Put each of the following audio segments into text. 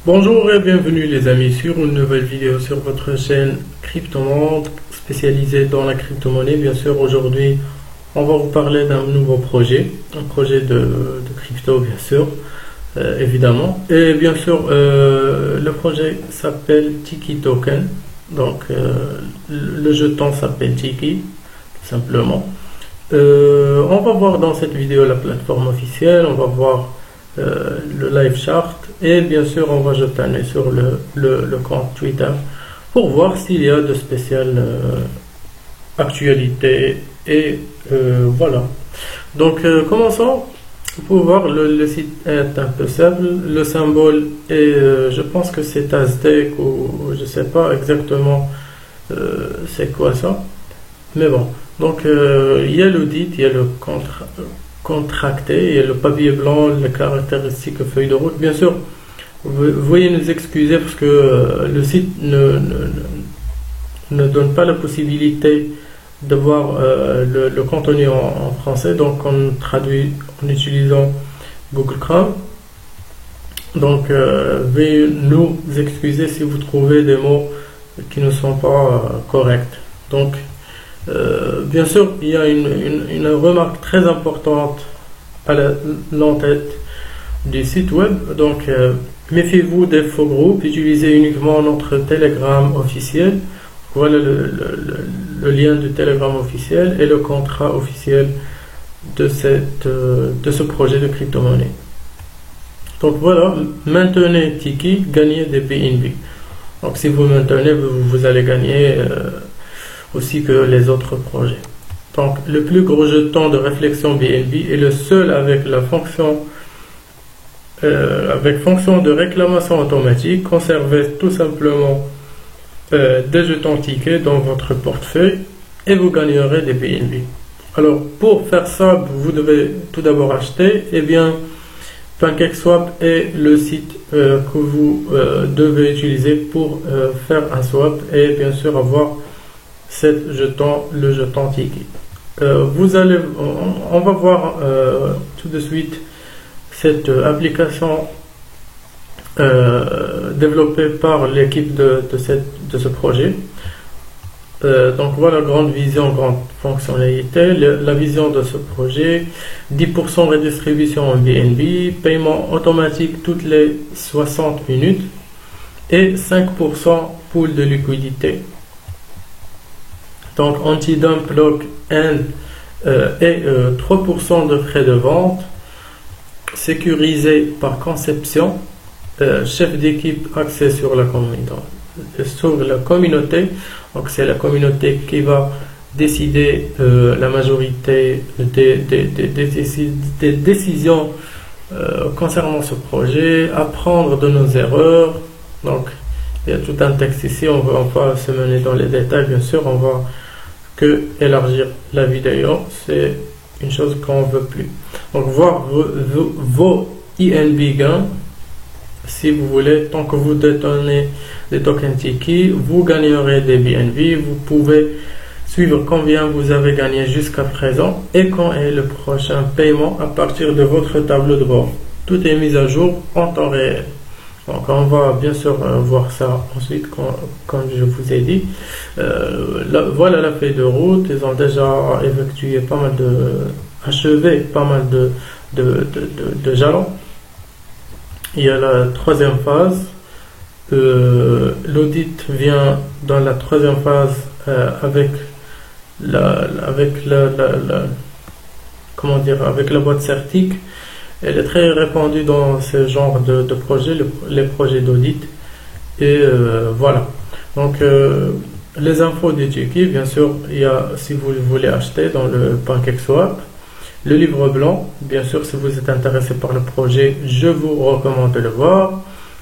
Bonjour et bienvenue les amis sur une nouvelle vidéo sur votre chaîne Cryptomonde spécialisée dans la crypto-monnaie. Bien sûr, aujourd'hui on va vous parler d'un nouveau projet, un projet de crypto bien sûr, évidemment. Et bien sûr, le projet s'appelle Tiki Token. Donc le jeton s'appelle Tiki, tout simplement. On va voir dans cette vidéo la plateforme officielle, on va voir le live chart et bien sûr on va jeter un œil sur le compte Twitter pour voir s'il y a de spéciales actualités et voilà. Donc commençons. Vous pouvez voir le site est un peu simple, le symbole est je pense que c'est Aztec ou je sais pas exactement c'est quoi ça, mais bon. Donc il y a l'audit, il y a le contracté, il y a le papier blanc, les caractéristiques feuille de route. Bien sûr, veuillez nous excuser parce que le site ne donne pas la possibilité de voir le contenu en français, donc on traduit en utilisant Google Chrome. Donc veuillez nous excuser si vous trouvez des mots qui ne sont pas corrects. Donc bien sûr, il y a une remarque très importante à l'entête du site web. Donc, méfiez-vous des faux groupes, utilisez uniquement notre Telegram officiel. Voilà le lien du Telegram officiel et le contrat officiel de ce projet de crypto-monnaie. Donc voilà, maintenez Tiki, gagnez des BNB. Donc si vous maintenez, vous allez gagner aussi que les autres projets. Donc le plus gros jeton de réflexion BNB est le seul avec la fonction de réclamation automatique. Conservez tout simplement des jetons tickets dans votre portefeuille et vous gagnerez des BNB. Alors pour faire ça, vous devez tout d'abord acheter. Et bien PancakeSwap est le site que vous devez utiliser pour faire un swap et bien sûr avoir le jeton Tiki. On va voir tout de suite cette application développée par l'équipe de ce projet. Donc voilà, grande vision, grande fonctionnalité. La vision de ce projet: 10% redistribution en BNB, paiement automatique toutes les 60 minutes et 5% pool de liquidité. Donc anti-dump lock-in et 3% de frais de vente, sécurisé par conception, chef d'équipe axé sur la communauté. Donc c'est la communauté qui va décider la majorité des décisions concernant ce projet, apprendre de nos erreurs. Donc il y a tout un texte ici, on va se mener dans les détails, bien sûr, on va que élargir la vidéo, c'est une chose qu'on ne veut plus. Donc voir vos INB gains, si vous voulez, tant que vous détenez des tokens Tiki, vous gagnerez des BNB. Vous pouvez suivre combien vous avez gagné jusqu'à présent et quand est le prochain paiement à partir de votre tableau de bord. Tout est mis à jour en temps réel. Donc on va bien sûr voir ça ensuite comme je vous ai dit. Voilà la feuille de route. Ils ont déjà effectué achevé pas mal de jalons. Il y a la troisième phase. L'audit vient dans la troisième phase avec avec la boîte certique. Elle est très répandue dans ce genre de projets, les projets d'audit. Et voilà. Donc, les infos du Tiki, bien sûr, il y a, si vous voulez acheter dans le PancakeSwap, le livre blanc, bien sûr, si vous êtes intéressé par le projet, je vous recommande de le voir.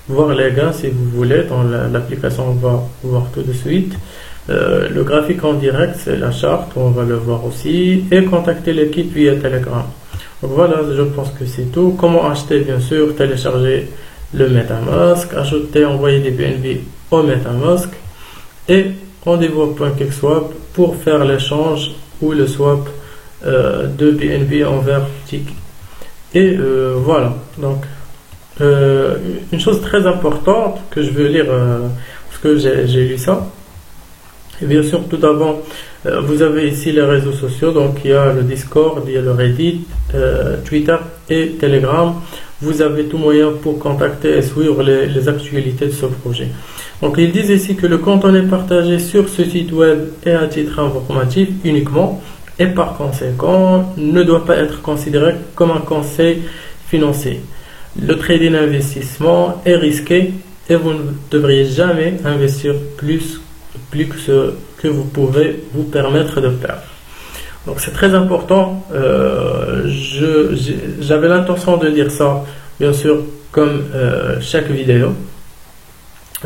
Voir les gains si vous voulez, dans l'application, on va voir tout de suite. Le graphique en direct, c'est la charte, on va le voir aussi. Et contacter l'équipe via Telegram. Donc voilà, je pense que c'est tout. Comment acheter? Bien sûr, télécharger le MetaMask, ajouter, envoyer des BNB au MetaMask et rendez-vous au PancakeSwap pour faire l'échange ou le swap de BNB envers Tiki. Et voilà, donc une chose très importante que je veux lire, parce que j'ai lu ça. Et bien sûr, tout d'abord, vous avez ici les réseaux sociaux, donc il y a le Discord, il y a le Reddit, Twitter et Telegram. Vous avez tout moyen pour contacter et suivre les actualités de ce projet. Donc ils disent ici que le contenu partagé sur ce site web est à titre informatif uniquement et par conséquent ne doit pas être considéré comme un conseil financier. Le trading d'investissement est risqué et vous ne devriez jamais investir plus que ce que vous pouvez vous permettre de perdre. Donc c'est très important. J'avais l'intention de dire ça, bien sûr, comme chaque vidéo.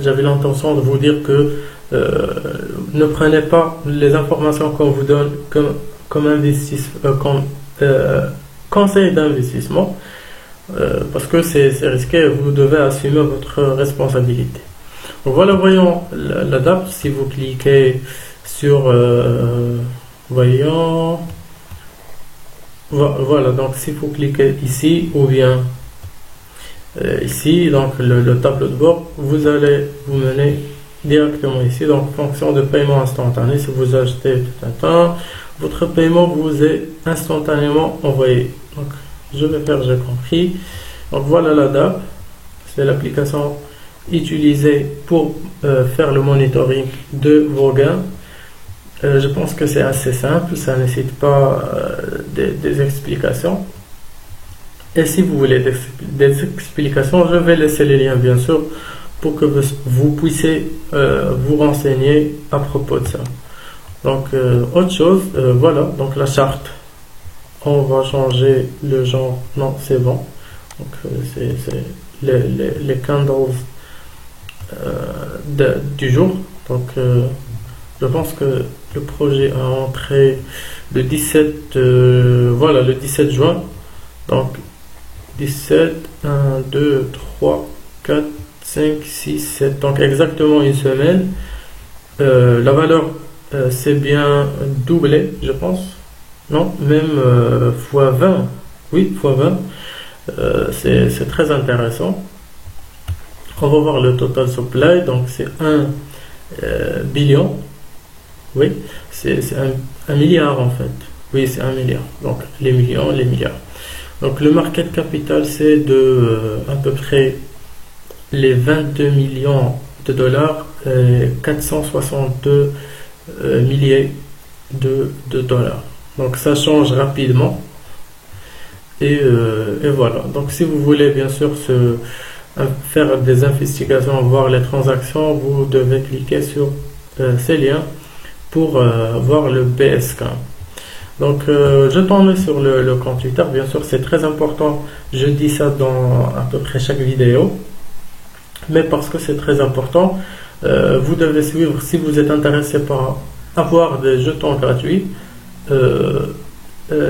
J'avais l'intention de vous dire que ne prenez pas les informations qu'on vous donne comme conseil d'investissement, parce que c'est risqué et vous devez assumer votre responsabilité. Donc voilà, voyons la date. Si vous cliquez sur voyons, voilà, donc si vous cliquez ici ou bien ici, donc le tableau de bord, vous allez vous mener directement ici. Donc fonction de paiement instantané, si vous achetez tout un temps, votre paiement vous est instantanément envoyé. Donc je vais faire j'ai compris. Donc voilà la DAP, c'est l'application utilisée pour faire le monitoring de vos gains. Je pense que c'est assez simple, ça ne nécessite pas des explications. Et si vous voulez des explications, je vais laisser les liens bien sûr pour que vous puissiez vous renseigner à propos de ça. Donc autre chose, voilà, donc la charte, on va changer le genre, non c'est bon, donc c'est les candles du jour. Donc je pense que le projet a entré le 17 voilà, le 17 juin. Donc 17, 1, 2, 3, 4, 5, 6, 7, donc exactement une semaine. La valeur c'est bien doublé, je pense. Non, même fois 20. Oui, fois 20. C'est très intéressant. On va voir le total supply. Donc c'est 1 billion. Oui, c'est un milliard en fait. Oui, c'est 1 milliard. Donc les millions, les milliards. Donc le market capital c'est de à peu près les 22 millions de dollars, 462 milliers de dollars. Donc ça change rapidement. Et voilà. Donc si vous voulez bien sûr faire des investigations, voir les transactions, vous devez cliquer sur ces liens pour voir le BSK. Donc je tourne sur le compte Twitter, bien sûr c'est très important, je dis ça dans à peu près chaque vidéo, mais parce que c'est très important, vous devez suivre si vous êtes intéressé par avoir des jetons gratuits,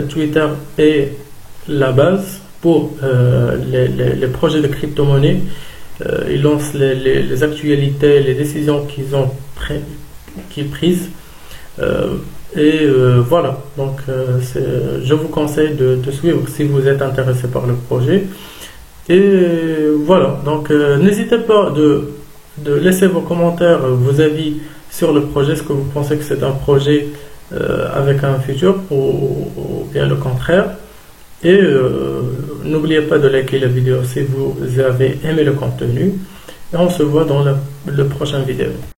Twitter est la base pour les projets de crypto-monnaie. Ils lancent les actualités, les décisions qu'ils prises. Voilà, donc je vous conseille de suivre si vous êtes intéressé par le projet. Et voilà, donc n'hésitez pas de laisser vos commentaires, vos avis sur le projet. Est-ce que vous pensez que c'est un projet avec un futur ou bien le contraire? Et n'oubliez pas de liker la vidéo si vous avez aimé le contenu. Et on se voit dans le prochain vidéo.